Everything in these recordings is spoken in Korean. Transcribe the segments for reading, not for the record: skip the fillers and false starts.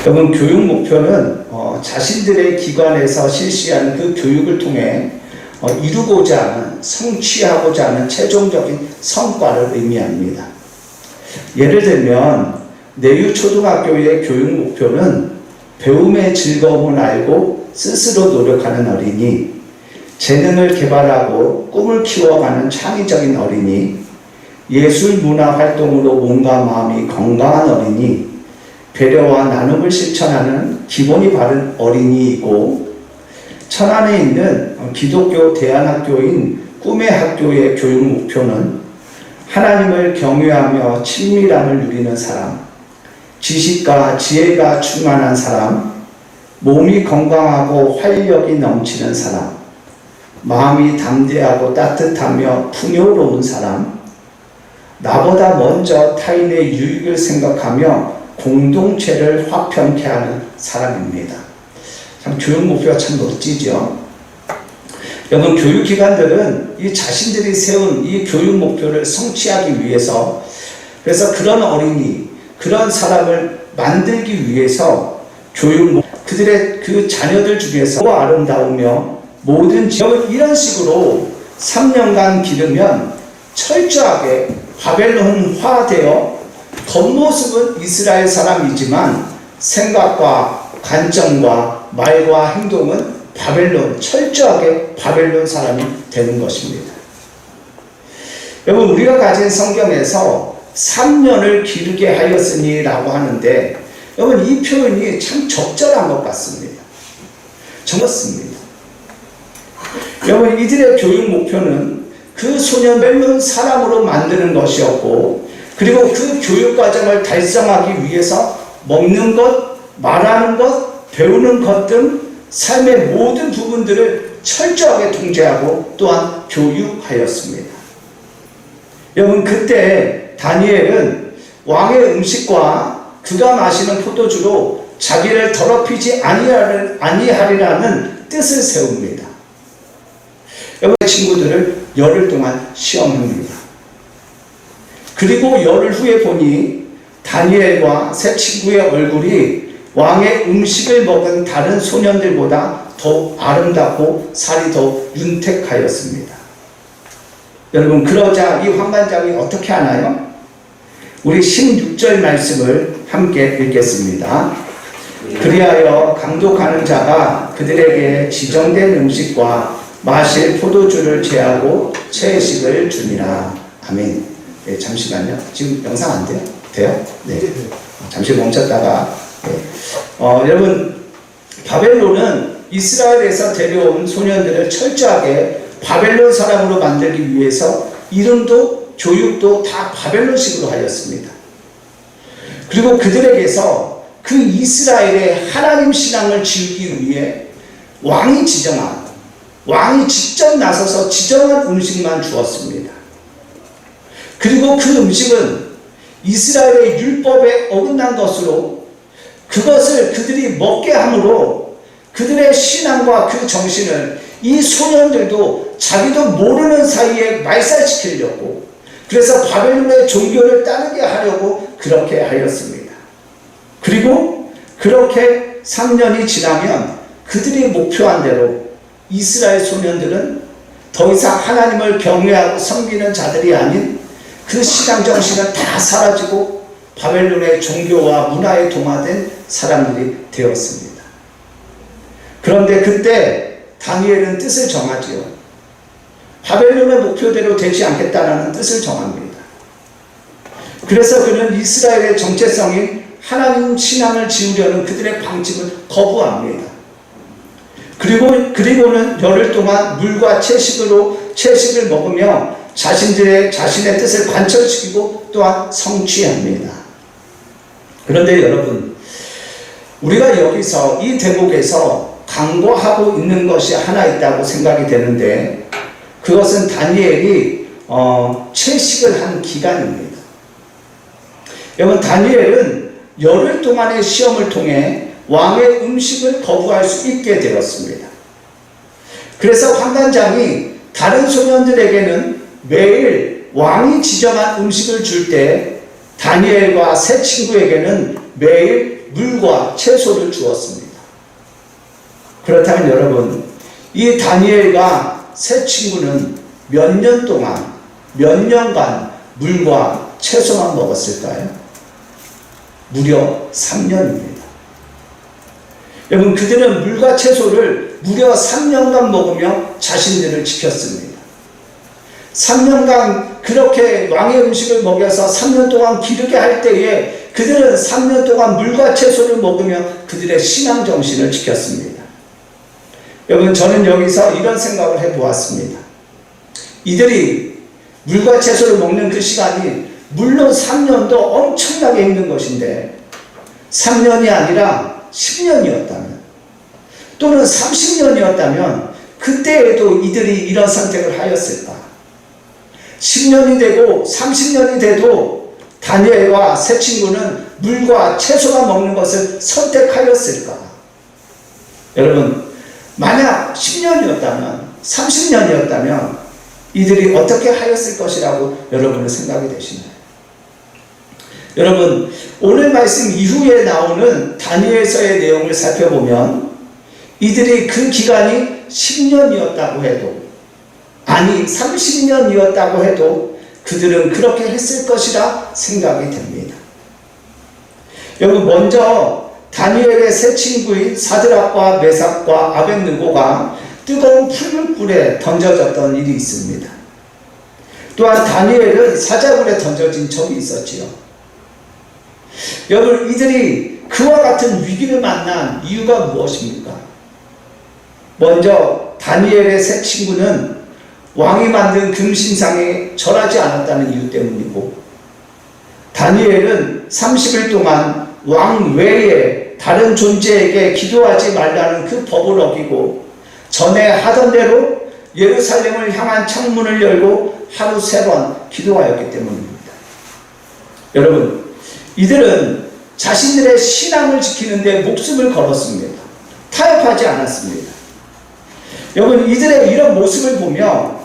여러분, 교육 목표는 자신들의 기관에서 실시하는 그 교육을 통해 이루고자 하는, 성취하고자 하는 최종적인 성과를 의미합니다. 예를 들면 내유초등학교의 교육 목표는 배움의 즐거움을 알고 스스로 노력하는 어린이, 재능을 개발하고 꿈을 키워가는 창의적인 어린이, 예술 문화 활동으로 몸과 마음이 건강한 어린이, 배려와 나눔을 실천하는 기본이 바른 어린이이고, 천안에 있는 기독교 대안학교인 꿈의 학교의 교육 목표는 하나님을 경외하며 친밀함을 누리는 사람, 지식과 지혜가 충만한 사람, 몸이 건강하고 활력이 넘치는 사람, 마음이 담대하고 따뜻하며 풍요로운 사람, 나보다 먼저 타인의 유익을 생각하며 공동체를 화평케 하는 사람입니다. 참 교육 목표가 참 멋지죠. 여러분, 교육기관들은 이 자신들이 세운 이 교육 목표를 성취하기 위해서, 그래서 그런 어린이, 그런 사람을 만들기 위해서 그들의 그 자녀들 중에서 아름다우며 뭐든지 이런 식으로 3년간 기르면 철저하게 바벨론화되어 겉모습은 이스라엘 사람이지만 생각과 관점과 말과 행동은 철저하게 바벨론 사람이 되는 것입니다. 여러분, 우리가 가진 성경에서 3년을 기르게 하였으니 라고 하는데, 여러분, 이 표현이 참 적절한 것 같습니다. 적었습니다. 여러분, 이들의 교육 목표는 그 소년을 사람으로 만드는 것이었고, 그리고 그 교육 과정을 달성하기 위해서 먹는 것, 말하는 것, 배우는 것 등 삶의 모든 부분들을 철저하게 통제하고 또한 교육하였습니다. 여러분, 그때 다니엘은 왕의 음식과 그가 마시는 포도주로 자기를 더럽히지 아니하리라는 뜻을 세웁니다. 여러분, 친구들을 열흘 동안 시험합니다. 그리고 열흘 후에 보니 다니엘과 세 친구의 얼굴이 왕의 음식을 먹은 다른 소년들보다 더 아름답고 살이 더 윤택하였습니다. 여러분, 그러자 이 환관장이 어떻게 하나요? 우리 16절 말씀을 함께 읽겠습니다. 그리하여 강독하는 자가 그들에게 지정된 음식과 마실 포도주를 제하고 채식을 주니라. 아멘. 네, 잠시만요. 지금 영상 안 돼요? 돼요? 네. 잠시 멈췄다가. 네. 여러분, 바벨론은 이스라엘에서 데려온 소년들을 철저하게 바벨론 사람으로 만들기 위해서 이름도 교육도 다 바벨론식으로 하였습니다. 그리고 그들에게서 그 이스라엘의 하나님 신앙을 지우기 위해 왕이 직접 나서서 지정한 음식만 주었습니다. 그리고 그 음식은 이스라엘의 율법에 어긋난 것으로 그것을 그들이 먹게 함으로 그들의 신앙과 그 정신을 이 소년들도 자기도 모르는 사이에 말살시키려고, 그래서 바벨론의 종교를 따르게 하려고 그렇게 하였습니다. 그리고 그렇게 3년이 지나면 그들이 목표한 대로 이스라엘 소년들은 더 이상 하나님을 경외하고 섬기는 자들이 아닌 그 신앙 정신은 다 사라지고 바벨론의 종교와 문화에 동화된 사람들이 되었습니다. 그런데 그때 다니엘은 뜻을 정하지요. 바벨론의 목표대로 되지 않겠다라는 뜻을 정합니다. 그래서 그는 이스라엘의 정체성인 하나님 신앙을 지우려는 그들의 방침을 거부합니다. 그리고는 열흘 동안 물과 채식을 먹으며 자신의 뜻을 관철시키고 또한 성취합니다. 그런데 여러분, 우리가 여기서 이 대목에서 간과하고 있는 것이 하나 있다고 생각이 되는데, 그것은 다니엘이 채식을 한 기간입니다. 여러분, 다니엘은 열흘 동안의 시험을 통해 왕의 음식을 거부할 수 있게 되었습니다. 그래서 환관장이 다른 소년들에게는 매일 왕이 지정한 음식을 줄 때 다니엘과 세 친구에게는 매일 물과 채소를 주었습니다. 그렇다면 여러분, 이 다니엘과 세 친구는 몇 년 동안, 몇 년간 물과 채소만 먹었을까요? 무려 3년입니다. 여러분, 그들은 물과 채소를 무려 3년간 먹으며 자신들을 지켰습니다. 3년간 그렇게 왕의 음식을 먹여서 3년 동안 기르게 할 때에 그들은 3년 동안 물과 채소를 먹으며 그들의 신앙 정신을 지켰습니다. 여러분, 저는 여기서 이런 생각을 해보았습니다. 이들이 물과 채소를 먹는 그 시간이 물론 3년도 엄청나게 힘든 것인데 3년이 아니라 10년이었다면 또는 30년이었다면 그때에도 이들이 이런 선택을 하였을까? 10년이 되고 30년이 돼도 다니엘과 세 친구는 물과 채소만 먹는 것을 선택하였을까? 여러분, 만약 10년이었다면 30년이었다면 이들이 어떻게 하였을 것이라고 여러분은 생각이 되시나요? 여러분, 오늘 말씀 이후에 나오는 다니엘서의 내용을 살펴보면 이들이 그 기간이 10년이었다고 해도, 아니 30년이었다고 해도 그들은 그렇게 했을 것이라 생각이 됩니다. 여러분, 먼저 다니엘의 세 친구인 사드락과 메삭과 아벳느고가 뜨거운 풀물불에 던져졌던 일이 있습니다. 또한 다니엘은 사자굴에 던져진 적이 있었지요. 여러분, 이들이 그와 같은 위기를 만난 이유가 무엇입니까? 먼저 다니엘의 세 친구는 왕이 만든 금신상에 절하지 않았다는 이유 때문이고, 다니엘은 30일 동안 왕 외에 다른 존재에게 기도하지 말라는 그 법을 어기고 전에 하던 대로 예루살렘을 향한 창문을 열고 하루 3번 기도하였기 때문입니다. 여러분, 이들은 자신들의 신앙을 지키는 데 목숨을 걸었습니다. 타협하지 않았습니다. 여러분, 이들의 이런 모습을 보며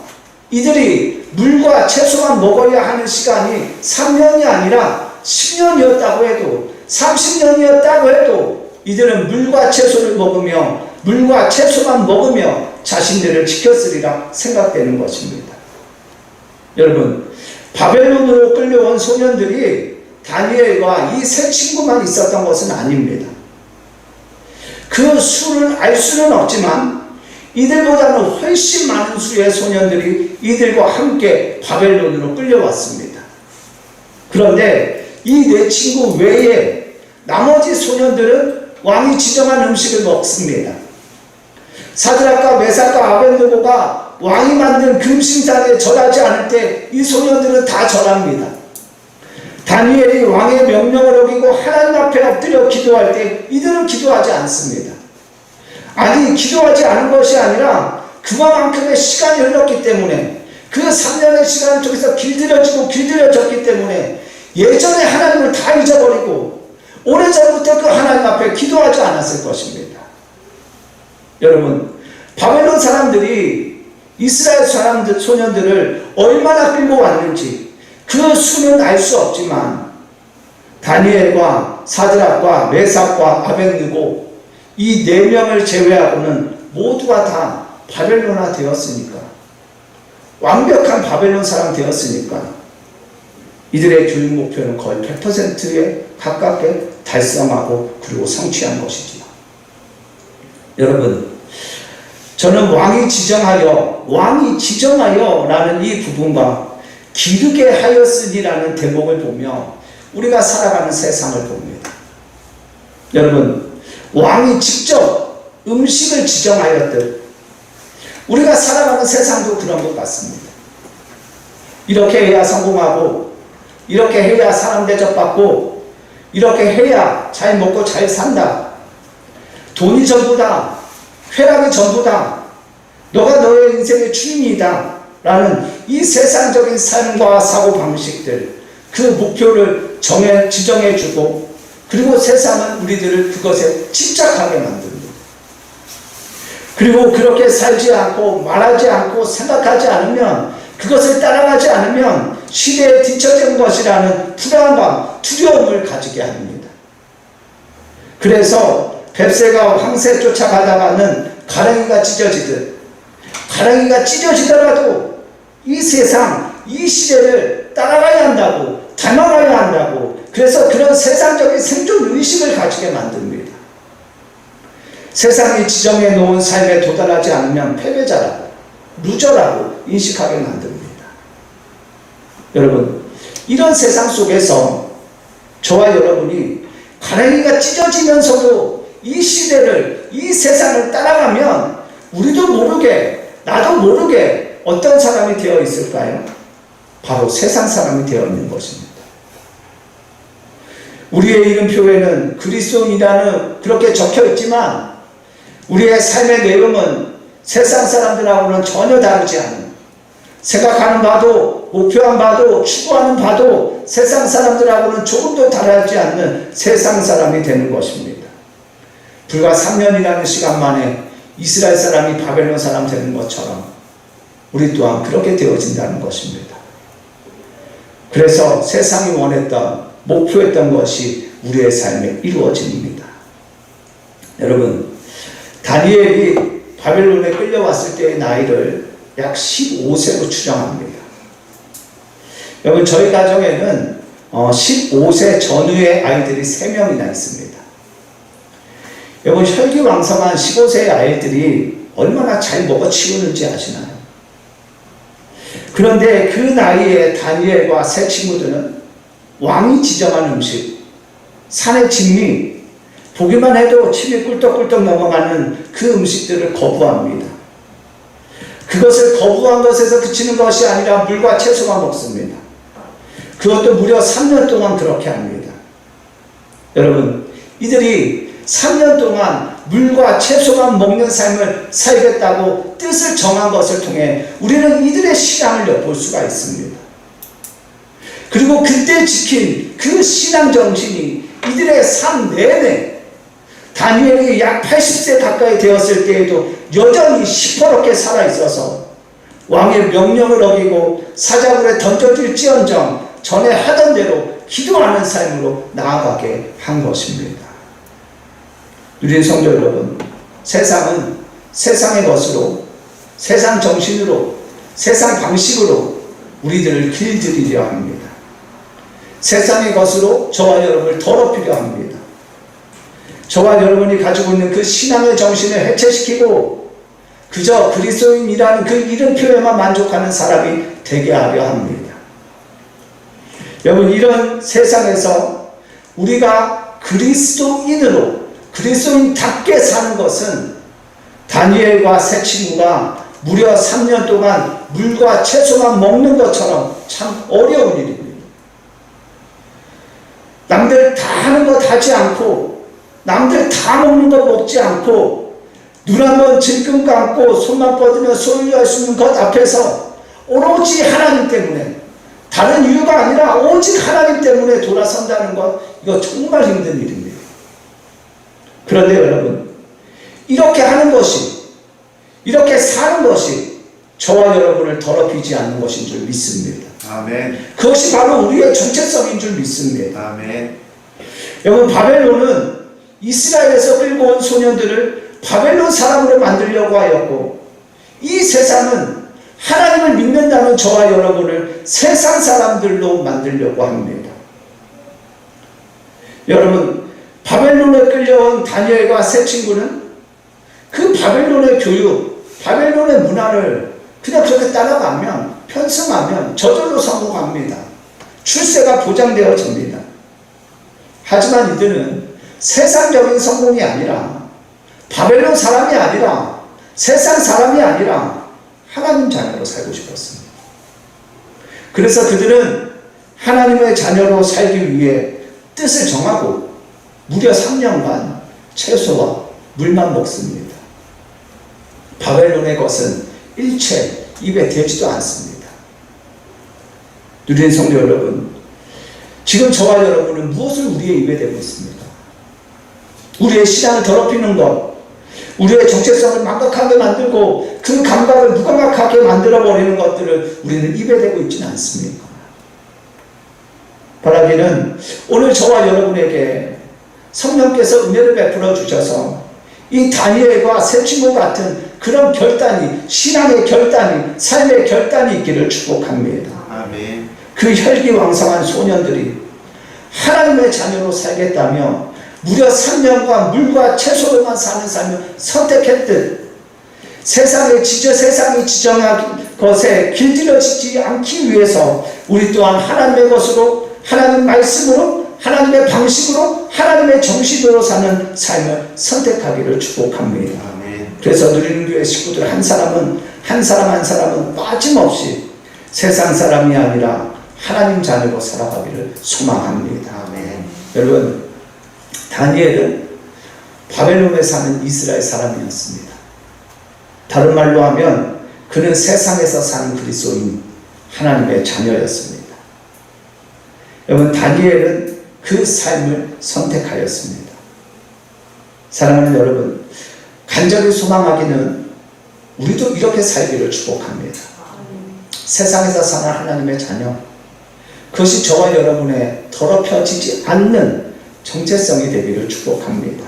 이들이 물과 채소만 먹어야 하는 시간이 3년이 아니라 10년이었다고 해도, 30년이었다고 해도 이들은 물과 채소를 먹으며 물과 채소만 먹으며 자신들을 지켰으리라 생각되는 것입니다. 여러분, 바벨론으로 끌려온 소년들이 다니엘과 이 세 친구만 있었던 것은 아닙니다. 그 수를 알 수는 없지만 이들보다는 훨씬 많은 수의 소년들이 이들과 함께 바벨론으로 끌려왔습니다. 그런데 이 네 친구 외에 나머지 소년들은 왕이 지정한 음식을 먹습니다. 사드락과 메삭과 아벳느고가 왕이 만든 금신상에 절하지 않을 때 이 소년들은 다 절합니다. 다니엘이 왕의 명령을 어기고 하나님 앞에 엎드려 기도할 때 이들은 기도하지 않습니다. 아니, 기도하지 않은 것이 아니라 그만큼의 시간이 흘렀기 때문에, 그 3년의 시간 속에서 길들여졌기 때문에 예전에 하나님을 다 잊어버리고 오래전부터 그 하나님 앞에 기도하지 않았을 것입니다. 여러분, 바벨론 사람들이 이스라엘 사람들, 소년들을 얼마나 끌고 왔는지 그 수는 알 수 없지만 다니엘과 사드락과 메삭과 아벳느고 이 4명을 제외하고는 모두가 다 바벨론화 되었으니까, 완벽한 바벨론 사람 되었으니까 이들의 교육 목표는 거의 100%에 가깝게 달성하고 그리고 성취한 것이지요. 여러분, 저는 왕이 지정하여 라는 이 부분과 기르게 하였으니라는 대목을 보며 우리가 살아가는 세상을 봅니다. 여러분, 왕이 직접 음식을 지정하였듯 우리가 살아가는 세상도 그런 것 같습니다. 이렇게 해야 성공하고, 이렇게 해야 사람 대접받고, 이렇게 해야 잘 먹고 잘 산다. 돈이 전부다. 쾌락이 전부다. 너가 너의 인생의 주인이다. 라는 이 세상적인 삶과 사고방식들, 그 목표를 지정해주고, 그리고 세상은 우리들을 그것에 집착하게 만듭니다. 그리고 그렇게 살지 않고 말하지 않고 생각하지 않으면, 그것을 따라가지 않으면 시대에 뒤처진 것이라는 불안감, 두려움을 가지게 합니다. 그래서 뱁새가 황새 쫓아가다가는 가랑이가 찢어지듯, 가랑이가 찢어지더라도 이 세상, 이 시대를 따라가야 한다고, 닮아가야 한다고, 그래서 그런 세상적인 생존 의식을 가지게 만듭니다. 세상이 지정해 놓은 삶에 도달하지 않으면 패배자라고, 루저라고 인식하게 만듭니다. 여러분, 이런 세상 속에서 저와 여러분이 가랑이가 찢어지면서도 이 시대를, 이 세상을 따라가면 우리도 모르게, 나도 모르게 어떤 사람이 되어 있을까요? 바로 세상 사람이 되어 있는 것입니다. 우리의 이름표에는 그리스도인이라는 그렇게 적혀 있지만 우리의 삶의 내용은 세상 사람들하고는 전혀 다르지 않은, 생각하는 바도, 목표한 바도, 추구하는 바도 세상 사람들하고는 조금도 다르지 않는 세상 사람이 되는 것입니다. 불과 3년이라는 시간 만에 이스라엘 사람이 바벨론 사람 되는 것처럼 우리 또한 그렇게 되어진다는 것입니다. 그래서 세상이 원했던, 목표했던 것이 우리의 삶에 이루어집니다. 여러분, 다니엘이 바벨론에 끌려왔을 때의 나이를 약 15세로 추정합니다. 여러분, 저희 가정에는 15세 전후의 아이들이 3명이나 있습니다. 여러분, 혈기왕성한 15세의 아이들이 얼마나 잘 먹어치우는지 아시나요? 그런데 그 나이에 다니엘과 세 친구들은 왕이 지정한 음식, 산의 진미, 보기만 해도 침이 꿀떡꿀떡 넘어가는 그 음식들을 거부합니다. 그것을 거부한 것에서 그치는 것이 아니라 물과 채소만 먹습니다. 그것도 무려 3년 동안 그렇게 합니다. 여러분, 이들이 3년 동안 물과 채소만 먹는 삶을 살겠다고 뜻을 정한 것을 통해 우리는 이들의 신앙을 엿볼 수가 있습니다. 그리고 그때 지킨 그 신앙 정신이 이들의 삶 내내, 다니엘이 약 80세 가까이 되었을 때에도 여전히 시퍼렇게 살아있어서 왕의 명령을 어기고 사자굴에 던져질지언정 전에 하던 대로 기도하는 삶으로 나아가게 한 것입니다. 우리 성도 여러분, 세상은 세상의 것으로, 세상 정신으로, 세상 방식으로 우리들을 길들이려 합니다. 세상의 것으로 저와 여러분을 더럽히려 합니다. 저와 여러분이 가지고 있는 그 신앙의 정신을 해체시키고 그저 그리스도인이라는 그 이름표에만 만족하는 사람이 되게 하려 합니다. 여러분, 이런 세상에서 우리가 그리스도인으로, 그리스도인답게 사는 것은 다니엘과 세 친구가 무려 3년 동안 물과 채소만 먹는 것처럼 참 어려운 일입니다. 남들 다 하는 것 하지 않고, 남들 다 먹는 것 먹지 않고, 눈 한번 질끈 감고 손만 뻗으면 소유할 수 있는 것 앞에서 오로지 하나님 때문에, 다른 이유가 아니라 오직 하나님 때문에 돌아선다는 것, 이거 정말 힘든 일입니다. 그런데 여러분, 이렇게 하는 것이, 이렇게 사는 것이 저와 여러분을 더럽히지 않는 것인 줄 믿습니다. 아멘. 그것이 바로 우리의 정체성인 줄 믿습니다. 아멘. 여러분, 바벨론은 이스라엘에서 끌고 온 소년들을 바벨론 사람으로 만들려고 하였고, 이 세상은 하나님을 믿는다는 저와 여러분을 세상 사람들로 만들려고 합니다. 여러분, 바벨론에 끌려온 다니엘과 세 친구는 그 바벨론의 교육, 바벨론의 문화를 그냥 그렇게 따라가면, 편승하면 저절로 성공합니다. 출세가 보장되어집니다. 하지만 이들은 세상적인 성공이 아니라, 바벨론 사람이 아니라, 세상 사람이 아니라 하나님 자녀로 살고 싶었습니다. 그래서 그들은 하나님의 자녀로 살기 위해 뜻을 정하고 무려 3년간 채소와 물만 먹습니다. 바벨론의 것은 일체 입에 대지도 않습니다. 누리는 성도 여러분, 지금 저와 여러분은 무엇을 우리의 입에 대고 있습니까? 우리의 신앙을 더럽히는 것, 우리의 정체성을 망각하게 만들고 그 감각을 무감각하게 만들어버리는 것들을 우리는 입에 대고 있지는 않습니까? 바라기는 오늘 저와 여러분에게 성령께서 은혜를 베풀어 주셔서 이 다니엘과 세 친구 같은 그런 결단이, 신앙의 결단이, 삶의 결단이 있기를 축복합니다. 아멘. 그 혈기왕성한 소년들이 하나님의 자녀로 살겠다며 무려 3년과 물과 채소로만 사는 삶을 선택했듯 세상이 지정한 것에 길들여지지 않기 위해서 우리 또한 하나님의 것으로, 하나님 말씀으로, 하나님의 방식으로, 하나님의 정신으로 사는 삶을 선택하기를 축복합니다. 아멘. 그래서 누리는 교회 식구들 한 사람은 한 사람은 빠짐없이 세상 사람이 아니라 하나님 자녀로 살아가기를 소망합니다. 아멘. 여러분, 다니엘은 바벨론에 사는 이스라엘 사람이었습니다. 다른 말로 하면 그는 세상에서 사는 그리스도인 하나님의 자녀였습니다. 여러분, 다니엘은 그 삶을 선택하였습니다. 사랑하는 여러분, 간절히 소망하기는 우리도 이렇게 살기를 축복합니다. 세상에서 사는 하나님의 자녀, 그것이 저와 여러분의 더럽혀지지 않는 정체성이 되기를 축복합니다.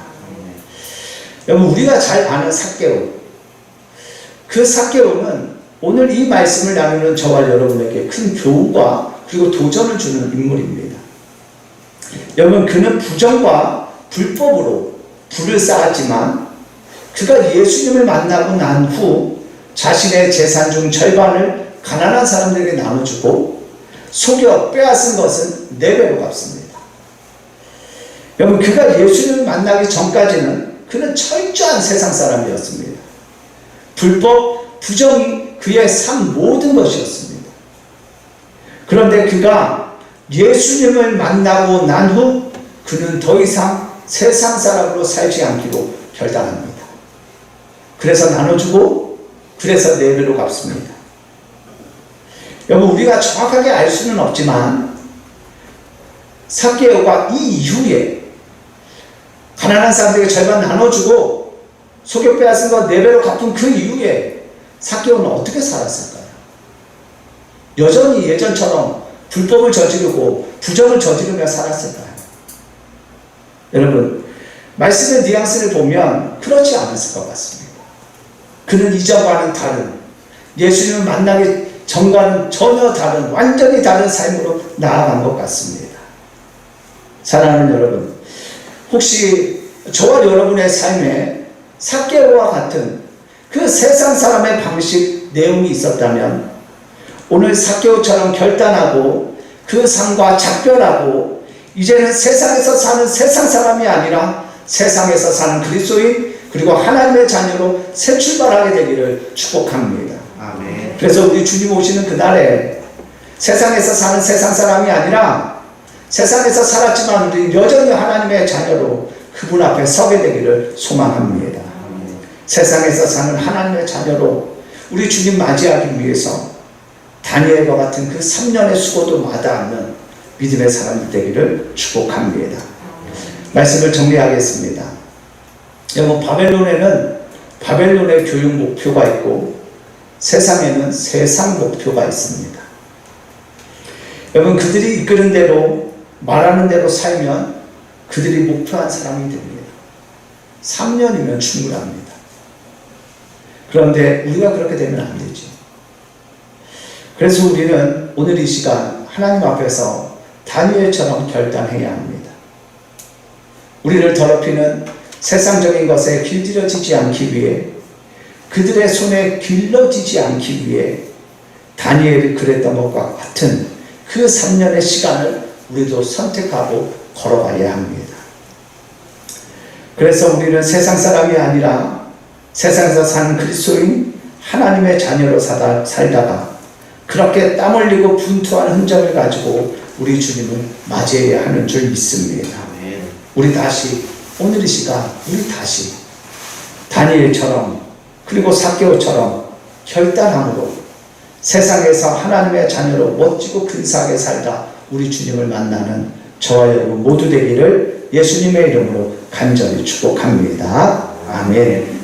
여러분, 우리가 잘 아는 삭개오, 그 삭개오는 오늘 이 말씀을 나누는 저와 여러분에게 큰 교훈과 그리고 도전을 주는 인물입니다. 여러분, 그는 부정과 불법으로 부를 쌓았지만 그가 예수님을 만나고 난 후 자신의 재산 중 절반을 가난한 사람들에게 나눠주고 속여 빼앗은 것은 4배로 갚습니다. 여러분, 그가 예수님을 만나기 전까지는 그는 철저한 세상 사람이었습니다. 불법, 부정이 그의 삶 모든 것이었습니다. 그런데 그가 예수님을 만나고 난 후 그는 더 이상 세상 사람으로 살지 않기로 결단합니다. 그래서 나눠주고 그래서 4배로 갚습니다. 여러분, 우리가 정확하게 알 수는 없지만 삭개오가 이 이후에 가난한 사람들에게 절반 나눠주고 속여 빼앗은 것 4배로 갚은 그 이후에 삭개오는 어떻게 살았을까요? 여전히 예전처럼 불법을 저지르고 부정을 저지르며 살았을까요? 여러분, 말씀의 뉘앙스를 보면 그렇지 않았을 것 같습니다. 그는 이전과는 다른, 예수님을 만나기 전과는 전혀 다른, 완전히 다른 삶으로 나아간 것 같습니다. 사랑하는 여러분, 혹시 저와 여러분의 삶에 삭개오와 같은 그 세상 사람의 방식, 내용이 있었다면 오늘 삭개오처럼 결단하고 그 삶과 작별하고 이제는 세상에서 사는 세상 사람이 아니라 세상에서 사는 그리스도인 그리고 하나님의 자녀로 새 출발하게 되기를 축복합니다. 아멘. 그래서 우리 주님 오시는 그날에 세상에서 사는 세상 사람이 아니라 세상에서 살았지만 우리 여전히 하나님의 자녀로 그분 앞에 서게 되기를 소망합니다. 세상에서 사는 하나님의 자녀로 우리 주님 맞이하기 위해서 다니엘과 같은 그 3년의 수고도 마다하는 믿음의 사람이 되기를 축복합니다. 말씀을 정리하겠습니다. 여러분, 바벨론에는 바벨론의 교육 목표가 있고 세상에는 세상 목표가 있습니다. 여러분, 그들이 이끄는 대로 말하는 대로 살면 그들이 목표한 사람이 됩니다. 3년이면 충분합니다. 그런데 우리가 그렇게 되면 안 되죠. 그래서 우리는 오늘 이 시간 하나님 앞에서 다니엘처럼 결단해야 합니다. 우리를 더럽히는 세상적인 것에 길들여지지 않기 위해, 그들의 손에 길러지지 않기 위해 다니엘이 그랬던 것과 같은 그 3년의 시간을 우리도 선택하고 걸어가야 합니다. 그래서 우리는 세상 사람이 아니라 세상에서 사는 그리스도인 하나님의 자녀로 살다가 그렇게 땀 흘리고 분투한 흔적을 가지고 우리 주님을 맞이해야 하는 줄 믿습니다. 우리 다시 오늘 이 시간 우리 다시 다니엘처럼 그리고 삭개오처럼 결단함으로 세상에서 하나님의 자녀로 멋지고 근사하게 살다 우리 주님을 만나는 저와 여러분 모두 되기를 예수님의 이름으로 간절히 축복합니다. 아멘.